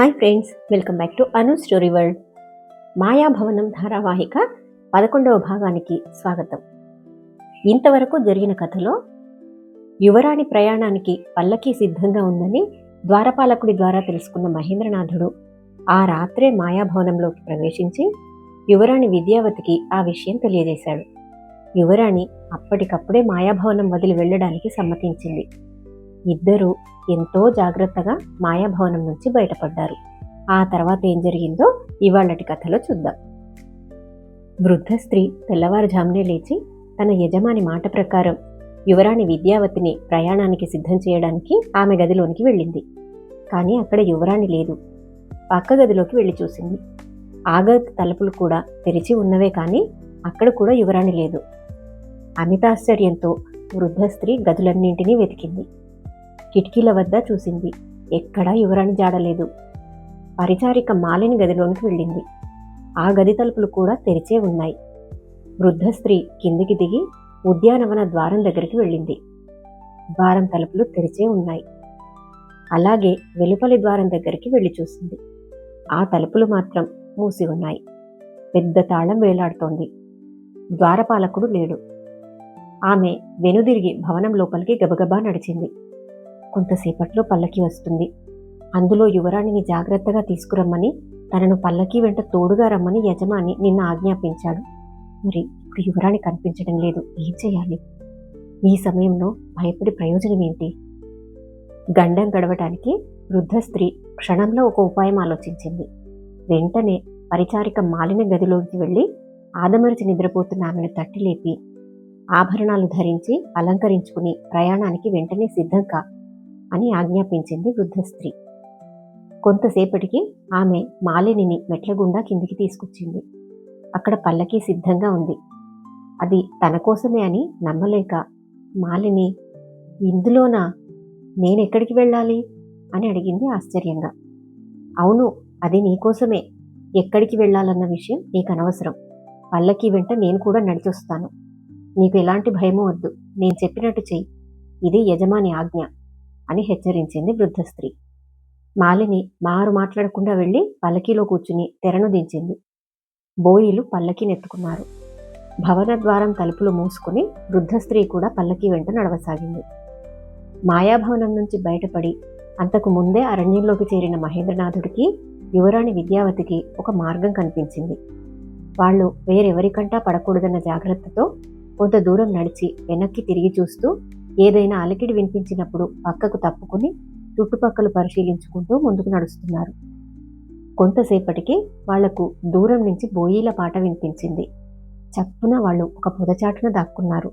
Hi friends, welcome back to Anu story world. మాయాభవనం ధారావాహిక 11వ భాగానికి స్వాగతం. ఇంతవరకు జరిగిన కథలో యువరాణి ప్రయాణానికి పల్లకి సిద్ధంగా ఉందని ద్వారపాలకుడి ద్వారా తెలుసుకున్న మహేంద్రనాథుడు ఆ రాత్రే మాయాభవనంలోకి ప్రవేశించి యువరాణి విద్యావతికి ఆ విషయం తెలియజేశాడు. యువరాణి అప్పటికప్పుడే మాయాభవనం వదిలి వెళ్ళడానికి సమ్మతించింది. ఇద్దరూ ఎంతో జాగ్రత్తగా మాయాభవనం నుంచి బయటపడ్డారు. ఆ తర్వాత ఏం జరిగిందో ఇవాళటి కథలో చూద్దాం. వృద్ధ స్త్రీ తెల్లవారుజామునే లేచి తన యజమాని మాట ప్రకారం యువరాణి విద్యావతిని ప్రయాణానికి సిద్ధం చేయడానికి ఆమె గదిలోనికి వెళ్ళింది. కానీ అక్కడ యువరాణి లేదు. పక్క గదిలోకి వెళ్ళి చూసింది. ఆ గది తలుపులు కూడా తెరిచి ఉన్నవే, కానీ అక్కడ కూడా యువరాణి లేదు. అమితాశ్చర్యంతో వృద్ధ స్త్రీ గదులన్నింటినీ వెతికింది. కిటికీల వద్ద చూసింది. ఎక్కడా యువరాణి జాడలేదు. పరిచారిక మాలిని గదిలోనికి వెళ్ళింది. ఆ గది తలుపులు కూడా తెరిచే ఉన్నాయి. వృద్ధ స్త్రీ కిందికి దిగి ఉద్యానవన ద్వారం దగ్గరికి వెళ్ళింది. ద్వారం తలుపులు తెరిచే ఉన్నాయి. అలాగే వెలుపలి ద్వారం దగ్గరికి వెళ్ళి చూసింది. ఆ తలుపులు మాత్రం మూసి ఉన్నాయి. పెద్ద తాళం వేలాడుతోంది. ద్వారపాలకుడు లేడు. ఆమె వెనుదిరిగి భవనం లోపలికి గబగబా నడిచింది. కొంతసేపట్లో పల్లకి వస్తుంది. అందులో యువరాణిని జాగ్రత్తగా తీసుకురమ్మని, తనను పల్లకి వెంట తోడుగా రమ్మని యజమాని నిన్న ఆజ్ఞాపించాడు. మరి ఇప్పుడు యువరాణి కనిపించడం లేదు. ఏం చేయాలి? ఈ సమయంలో భయపడి ప్రయోజనం ఏంటి? గండం గడవటానికి వృద్ధ స్త్రీ క్షణంలో ఒక ఉపాయం ఆలోచించింది. వెంటనే పరిచారిక మాలిన గదిలోకి వెళ్ళి ఆదమరిచి నిద్రపోతున్న ఆమెను తట్టి లేపి, ఆభరణాలు ధరించి అలంకరించుకుని ప్రయాణానికి వెంటనే సిద్ధం కా అని ఆజ్ఞాపించింది వృద్ధ స్త్రీ. కొంతసేపటికి ఆమె మాలినిని మెట్లగుండా కిందికి తీసుకొచ్చింది. అక్కడ పల్లకి సిద్ధంగా ఉంది. అది తన కోసమే అని నమ్మలేక, మాలిని, ఇందులోనా? నేనెక్కడికి వెళ్ళాలి అని అడిగింది ఆశ్చర్యంగా. అవును, అది నీకోసమే. ఎక్కడికి వెళ్ళాలన్న విషయం నీకు అనవసరం. పల్లకి వెంట నేను కూడా నడిచొస్తాను. నీకు ఎలాంటి భయమూ వద్దు. నేను చెప్పినట్టు చెయ్యి. ఇది యజమాని ఆజ్ఞ అని హెచ్చరించింది వృద్ధ స్త్రీ. మాలిని మారు మాట్లాడకుండా వెళ్ళి పల్లకీలో కూర్చుని తెరను దించింది. బోయిలు పల్లకీనెత్తుకున్నారు. భవన ద్వారం తలుపులు మూసుకుని వృద్ధ స్త్రీ కూడా పల్లకీ వెంట నడవసాగింది. మాయాభవనం నుంచి బయటపడి అంతకు ముందే అరణ్యంలోకి చేరిన మహేంద్రనాథుడికి, యువరాణి విద్యావతికి ఒక మార్గం కనిపించింది. వాళ్ళు వేరెవరికంటా పడకూడదన్న జాగ్రత్తతో కొంత దూరం నడిచి వెనక్కి తిరిగి చూస్తూ, ఏదైనా అలికిడి వినిపించినప్పుడు పక్కకు తప్పుకుని చుట్టుపక్కల పరిశీలించుకుంటూ ముందుకు నడుస్తున్నారు. కొంతసేపటికి వాళ్లకు దూరం నుంచి బోయీల పాట వినిపించింది. చప్పున వాళ్ళు ఒక పొదచాటున దాక్కున్నారు.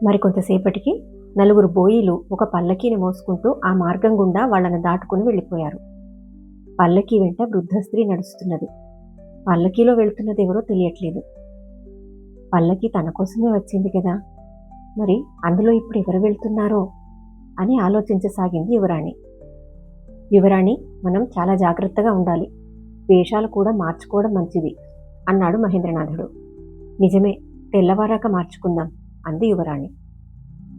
మరికొంతసేపటికి నలుగురు బోయీలు ఒక పల్లకీని మోసుకుంటూ ఆ మార్గం గుండా వాళ్లను దాటుకుని వెళ్ళిపోయారు. పల్లకీ వెంట వృద్ధ స్త్రీ నడుస్తున్నది. పల్లకీలో వెళుతున్నది ఎవరో తెలియట్లేదు. పల్లకీ తన కోసమే వచ్చింది కదా, మరి అందులో ఇప్పుడు ఎవరు వెళ్తున్నారో అని ఆలోచించసాగింది యువరాణి. యువరాణి, మనం చాలా జాగ్రత్తగా ఉండాలి. వేషాలు కూడా మార్చుకోవడం మంచిది అన్నాడు మహేంద్రనాథుడు. నిజమే, తెల్లవారాక మార్చుకుందాం అంది యువరాణి.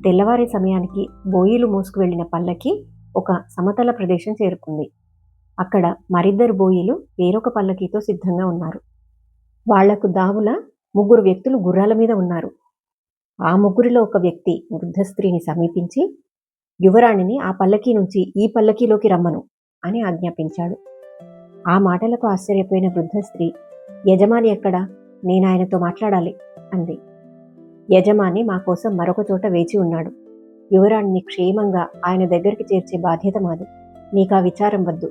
తెల్లవారే సమయానికి బోయిలు మోసుకు వెళ్లిన పల్లకి ఒక సమతల ప్రదేశం చేరుకుంది. అక్కడ మరిద్దరు బోయిలు వేరొక పల్లకీతో సిద్ధంగా ఉన్నారు. వాళ్లకు దావుల 3 వ్యక్తులు గుర్రాల మీద ఉన్నారు. ఆ 3లో ఒక వ్యక్తి వృద్ధ స్త్రీని సమీపించి, యువరాణిని ఆ పల్లకీ నుంచి ఈ పల్లకీలోకి రమ్మను అని ఆజ్ఞాపించాడు. ఆ మాటలకు ఆశ్చర్యపోయిన వృద్ధ స్త్రీ, యజమాని ఎక్కడా? నేనాయనతో మాట్లాడాలి అంది. యజమాని మా కోసం మరొక చోట వేచి ఉన్నాడు. యువరాణిని క్షేమంగా ఆయన దగ్గరికి చేర్చే బాధ్యత మాది. నీకా విచారం వద్దు.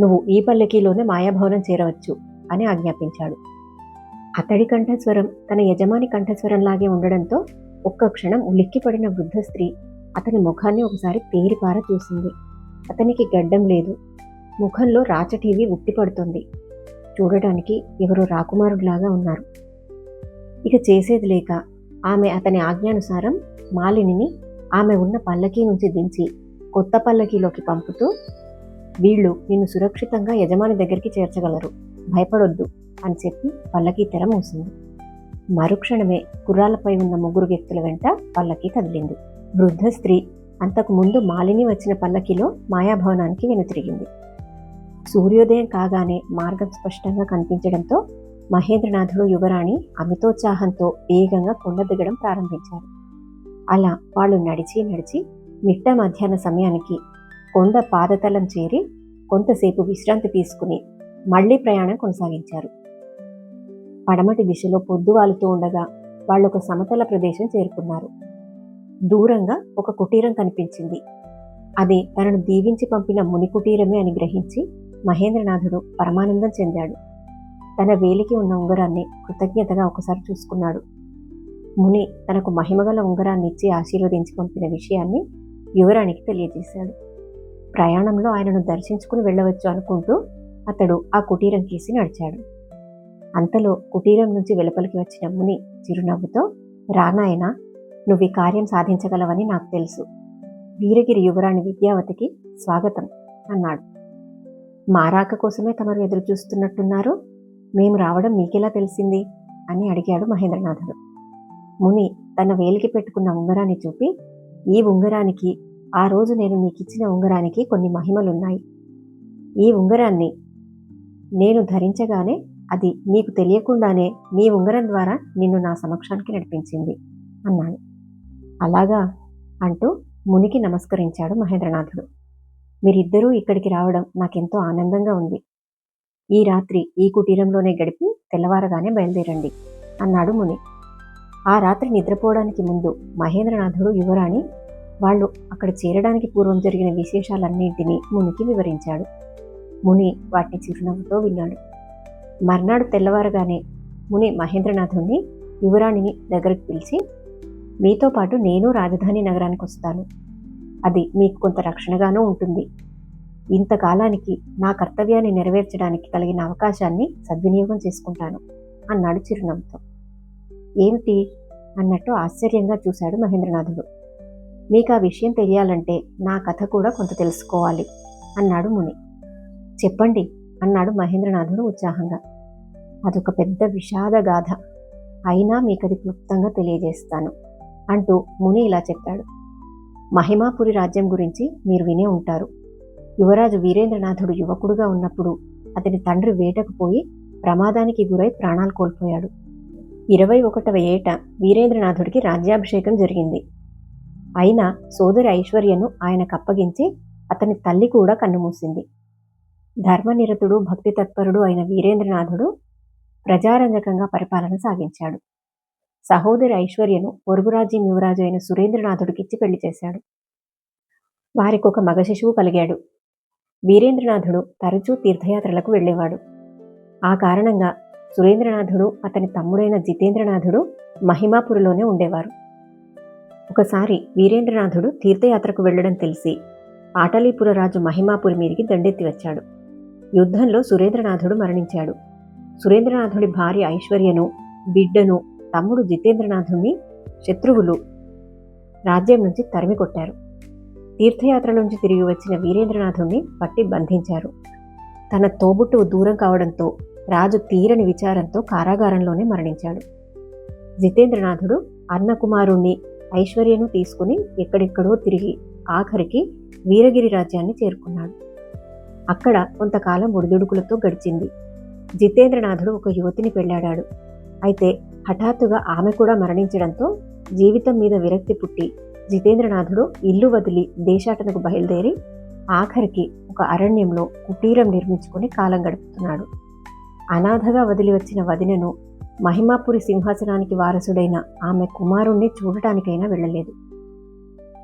నువ్వు ఈ పల్లకీలోనే మాయాభవనం చేరవచ్చు అని ఆజ్ఞాపించాడు. అతడి కంఠస్వరం తన యజమాని కంఠస్వరంలాగే ఉండడంతో ఒక్క క్షణం ఉలిక్కిపడిన వృద్ధ స్త్రీ అతని ముఖాన్ని ఒకసారి తేరిపార చూసింది. అతనికి గడ్డం లేదు. ముఖంలో రాచటీవి ఉట్టిపడుతుంది. చూడటానికి ఎవరో రాకుమారుడిలాగా ఉన్నారు. ఇక చేసేది లేక ఆమె అతని ఆజ్ఞానుసారం మాలినిని ఆమె ఉన్న పల్లకీ నుంచి దించి కొత్త పల్లకీలోకి పంపుతూ, వీళ్ళు నిన్ను సురక్షితంగా యజమాని దగ్గరికి చేర్చగలరు, భయపడొద్దు అని చెప్పి పల్లకీ తెర మూసింది. మరుక్షణమే గుర్రాలపై ఉన్న 3 వ్యక్తుల వెంట పల్లకీ కదిలింది. వృద్ధ స్త్రీ అంతకు ముందు మాలిని వచ్చిన పల్లకీలో మాయాభవనానికి వెనుతిరిగింది. సూర్యోదయం కాగానే మార్గం స్పష్టంగా కనిపించడంతో మహేంద్రనాథుడు యువరాణి అమితోత్సాహంతో వేగంగా కొండ దిగడం ప్రారంభించారు. అలా వాళ్ళు నడిచి నడిచి మిట్ట మధ్యాహ్న సమయానికి కొండ పాదతలం చేరి కొంతసేపు విశ్రాంతి తీసుకుని మళ్లీ ప్రయాణం కొనసాగించారు. పడమటి దిశలో పొద్దువాలుతూ ఉండగా వాళ్ళొక సమతల ప్రదేశం చేరుకున్నారు. దూరంగా ఒక కుటీరం కనిపించింది. అది తనను దీవించి పంపిన ముని కుటీరమే అని గ్రహించి మహేంద్రనాథుడు పరమానందం చెందాడు. తన వేలికి ఉన్న ఉంగరాన్ని కృతజ్ఞతగా ఒకసారి చూసుకున్నాడు. ముని తనకు మహిమగల ఉంగరాన్ని ఇచ్చి ఆశీర్వదించి పంపిన విషయాన్ని యువరానికి తెలియజేశాడు. ప్రయాణంలో ఆయనను దర్శించుకుని వెళ్ళవచ్చు అనుకుంటూ అతడు ఆ కుటీరం కేసి నడిచాడు. అంతలో కుటీరం నుంచి వెలుపలికి వచ్చిన ముని చిరునవ్వుతో, రానాయన, నువ్వు ఈ కార్యం సాధించగలవని నాకు తెలుసు. వీరగిరి యువరాణి విద్యావతికి స్వాగతం అన్నాడు. మారాక కోసమే తమరు ఎదురు చూస్తున్నట్టున్నారు. మేము రావడం మీకెలా తెలిసింది అని అడిగాడు మహేంద్రనాథుడు. ముని తన వేలికి పెట్టుకున్న ఉంగరాన్ని చూపి, ఈ ఉంగరానికి, ఆ రోజు నేను నీకిచ్చిన ఉంగరానికి కొన్ని మహిమలున్నాయి. ఈ ఉంగరాన్ని నేను ధరించగానే అది నీకు తెలియకుండానే నీ ఉంగరం ద్వారా నిన్ను నా సమక్షానికి నడిపించింది అన్నాడు. అలాగా అంటూ మునికి నమస్కరించాడు మహేంద్రనాథుడు. మీరిద్దరూ ఇక్కడికి రావడం నాకెంతో ఆనందంగా ఉంది. ఈ రాత్రి ఈ కుటీరంలోనే గడిపి తెల్లవారగానే బయలుదేరండి అన్నాడు ముని. ఆ రాత్రి నిద్రపోవడానికి ముందు మహేంద్రనాథుడు యువరాణి వాళ్ళు అక్కడ చేరడానికి పూర్వం జరిగిన విశేషాలన్నింటినీ మునికి వివరించాడు. ముని వాటిని చిరునవ్వుతో విన్నాడు. మర్నాడు తెల్లవారగానే ముని మహేంద్రనాథుణ్ణి, యువరాణిని దగ్గరికి పిలిచి, మీతో పాటు నేను రాజధాని నగరానికి వస్తాను. అది మీకు కొంత రక్షణగానూ ఉంటుంది. ఇంతకాలానికి నా కర్తవ్యాన్ని నెరవేర్చడానికి కలిగిన అవకాశాన్ని సద్వినియోగం చేసుకుంటాను అన్నాడు చిరునవ్వుతో. ఏమిటి అన్నట్టు ఆశ్చర్యంగా చూశాడు మహేంద్రనాథుడు. మీకు ఆ విషయం తెలియాలంటే నా కథ కూడా కొంత తెలుసుకోవాలి అన్నాడు ముని. చెప్పండి అన్నాడు మహేంద్రనాథుడు ఉత్సాహంగా. అదొక పెద్ద విషాద గాథ, అయినా మీకది క్లుప్తంగా తెలియజేస్తాను అంటూ ముని ఇలా చెప్పాడు. మహిమాపురి రాజ్యం గురించి మీరు వినే ఉంటారు. యువరాజు వీరేంద్రనాథుడు యువకుడుగా ఉన్నప్పుడు అతని తండ్రి వేటకు పోయి ప్రమాదానికి గురై ప్రాణాలు కోల్పోయాడు. 21వ ఏట వీరేంద్రనాథుడికి రాజ్యాభిషేకం జరిగింది. అయినా సోదరి ఐశ్వర్యను ఆయనకు అప్పగించి అతని తల్లి కూడా కన్నుమూసింది. ధర్మనిరతుడు, భక్తి తత్పరుడు అయిన వీరేంద్రనాథుడు ప్రజారంజకంగా పరిపాలన సాగించాడు. సహోదరి ఐశ్వర్యను పొరుగురాజ్యం యువరాజు అయిన సురేంద్రనాథుడికిచ్చి పెళ్లి చేశాడు. వారికి ఒక మగ శిశువు కలిగాడు. వీరేంద్రనాథుడు తరచూ తీర్థయాత్రలకు వెళ్ళేవాడు. ఆ కారణంగా సురేంద్రనాథుడు, అతని తమ్ముడైన జితేంద్రనాథుడు మహిమాపురిలోనే ఉండేవారు. ఒకసారి వీరేంద్రనాథుడు తీర్థయాత్రకు వెళ్లడం తెలిసి పాటలీపుర రాజు మహిమాపురి మీదికి దండెత్తి వచ్చాడు. యుద్ధంలో సురేంద్రనాథుడు మరణించాడు. సురేంద్రనాథుడి భార్య ఐశ్వర్యను, బిడ్డను, తమ్ముడు జితేంద్రనాథుణ్ణి శత్రువులు రాజ్యం నుంచి తరిమి కొట్టారు. తీర్థయాత్ర నుంచి తిరిగి వచ్చిన వీరేంద్రనాథుణ్ణి పట్టి బంధించారు. తన తోబుట్టువు దూరం కావడంతో రాజు తీరని విచారంతో కారాగారంలోనే మరణించాడు. జితేంద్రనాథుడు అన్నకుమారుణ్ణి, ఐశ్వర్యను తీసుకుని ఎక్కడెక్కడో తిరిగి ఆఖరికి వీరగిరి రాజ్యాన్ని చేరుకున్నాడు. అక్కడ కొంతకాలం ఒడిదుడుకులతో గడిచింది. జితేంద్రనాథుడు ఒక యువతిని పెళ్లాడాడు. అయితే హఠాత్తుగా ఆమె కూడా మరణించడంతో జీవితం మీద విరక్తి పుట్టి జితేంద్రనాథుడు ఇల్లు వదిలి దేశాటనకు బయలుదేరి ఆఖరికి ఒక అరణ్యంలో కుటీరం నిర్మించుకుని కాలం గడుపుతున్నాడు. అనాథగా వదిలి వచ్చిన వదినను, మహిమాపురి సింహాసనానికి వారసుడైన ఆమె కుమారుణ్ణి చూడటానికైనా వెళ్ళలేదు.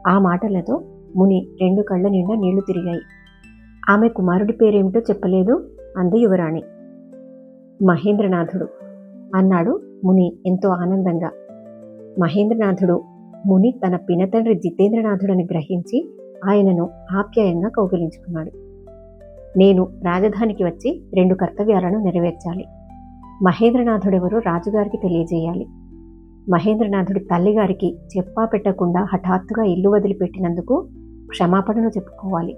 ఆ మాటలతో ముని 2 కళ్ళ నిండా నీళ్లు తిరిగాయి. ఆమె కుమారుడి పేరేమిటో చెప్పలేదు అంది యువరాణి. మహేంద్రనాథుడు అన్నాడు ముని ఎంతో ఆనందంగా. మహేంద్రనాథుడు ముని తన పినతండ్రి జితేంద్రనాథుడని గ్రహించి ఆయనను ఆప్యాయంగా కౌగిలించుకున్నాడు. నేను రాజధానికి వచ్చి 2 కర్తవ్యాలను నెరవేర్చాలి. మహేంద్రనాథుడెవరో రాజుగారికి తెలియజేయాలి. మహేంద్రనాథుడి తల్లిగారికి చెప్పా పెట్టకుండా హఠాత్తుగా ఇల్లు వదిలిపెట్టినందుకు క్షమాపణను చెప్పుకోవాలి.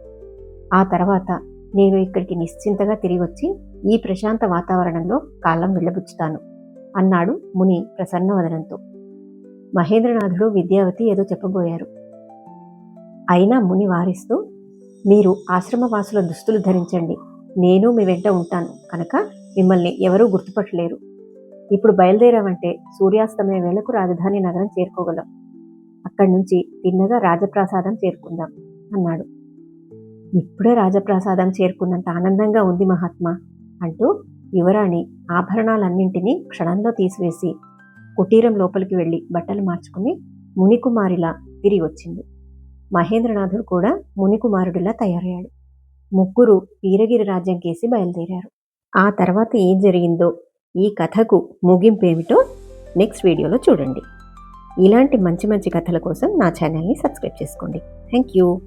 ఆ తర్వాత నేను ఇక్కడికి నిశ్చింతగా తిరిగి వచ్చి ఈ ప్రశాంత వాతావరణంలో కాలం వెళ్ళబుచ్చుతాను అన్నాడు ముని ప్రసన్నవదనంతో. మహేంద్రనాథుడు, విద్యావతి ఏదో చెప్పబోయారు. అయినా ముని వారిస్తూ, మీరు ఆశ్రమవాసుల దుస్తులు ధరించండి. నేను మీ వెంట ఉంటాను కనుక మిమ్మల్ని ఎవరూ గుర్తుపట్టలేరు. ఇప్పుడు బయలుదేరామంటే సూర్యాస్తమయ వేళకు రాజధాని నగరం చేరుకోగలం. అక్కడి నుంచి తిన్నగా రాజప్రాసాదం చేరుకుందాం అన్నాడు. ఇప్పుడే రాజప్రాసాదం చేరుకున్నంత ఆనందంగా ఉంది మహాత్మా అంటూ యువరాణి ఆభరణాలన్నింటినీ క్షణంలో తీసివేసి కుటీరం లోపలికి వెళ్ళి బట్టలు మార్చుకుని మునికుమారిలా తిరిగి వచ్చింది. మహేంద్రనాథుడు కూడా మునికుమారుడిలా తయారయ్యాడు. ముగ్గురు వీరగిరి రాజ్యం కేసి బయలుదేరారు. ఆ తర్వాత ఏం జరిగిందో, ఈ కథకు ముగింపు ఏమిటో నెక్స్ట్ వీడియోలో చూడండి. ఇలాంటి మంచి మంచి కథల కోసం నా ఛానల్ని సబ్స్క్రైబ్ చేసుకోండి. Thank you.